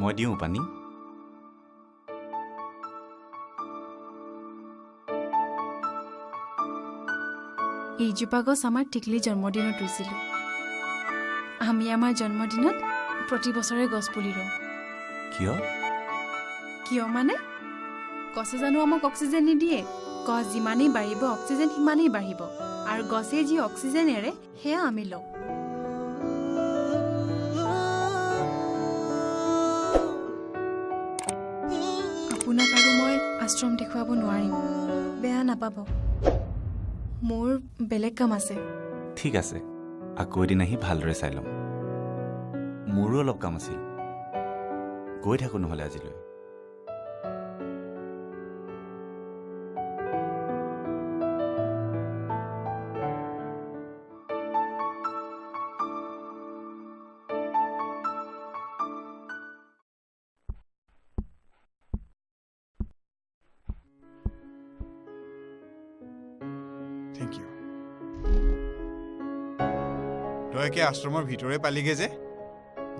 মই দিওঁ পানী। এইজোপা গছ আমাৰ টিকলি জন্মদিনত ৰুইছিলোঁ। আমি আমাৰ জন্মদিনত প্ৰতি বছৰে গছ পুলি ৰুওঁ। কিয়? কিয় মানে গছে জানো আমাক অক্সিজেন নিদিয়ে? গছ যিমানেই বাঢ়িব অক্সিজেন সিমানেই বাঢ়িব, আৰু গছে যি অক্সিজেন এৰে সেয়া আমি লওঁ। আপোনাক আৰু মই আশ্ৰম দেখুৱাব নোৱাৰিম, বেয়া নাপাব। মোৰ বেলেগ কাম আছে। ঠিক আছে, আকৌ এদিন আহি ভালদৰে চাই ল'ম। মোৰো অলপ কাম আছিল, গৈ থাকোঁ নহ'লে আজিলৈ। Thank you. তই একে আশ্ৰমৰ ভিতৰে পালিগে যে,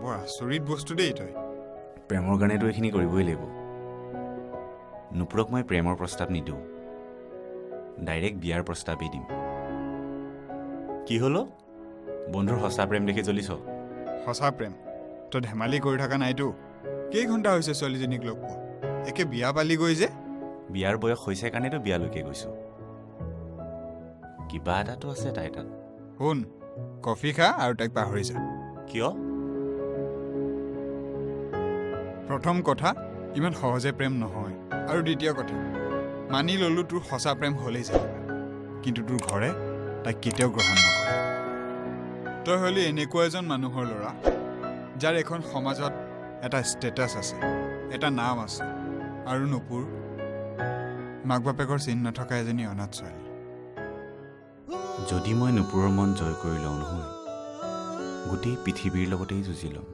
বৰ আচৰিত বস্তু দেই তই। প্ৰেমৰ কাৰণেতো এইখিনি কৰিবই লাগিব। নুপুৰক মই প্ৰেমৰ প্ৰস্তাৱ নিদিওঁ, ডাইৰেক্ট বিয়াৰ প্ৰস্তাৱেই দিম। কি হ'ল? বন্ধুৰ সঁচা প্ৰেম দেখি জ্বলিছ? সঁচা প্ৰেম? তই ধেমালি কৰি থকা নাইতো? কেইঘণ্টা হৈছে ছোৱালীজনীক লগ পোৱা, একে বিয়া পালিগৈ যে? বিয়াৰ বয়স হৈছে কাৰণেতো বিয়ালৈকে গৈছোঁ। কিবা এটাতো আছে তাই তাত। শুন, কফি খা আৰু তাইক পাহৰি যা। কিয়? প্ৰথম কথা, ইমান সহজে প্ৰেম নহয়। আৰু দ্বিতীয় কথা, মানি ল'লো তোৰ সঁচা প্ৰেম হ'লেই যায়, কিন্তু তোৰ ঘৰে তাইক কেতিয়াও গ্ৰহণ নকৰে। তই হ'লি এনেকুৱা এজন মানুহৰ ল'ৰা যাৰ এখন সমাজত এটা ষ্টেটাছ আছে, এটা নাম আছে, আৰু নুপুৰ মাক বাপেকৰ চিন নথকা এজনী অনাথ ছোৱালী। যদি মই নুপুৰৰ মন জয় কৰি লওঁ নহয়, গোটেই পৃথিৱীৰ লগতেই যুঁজি ল'ম।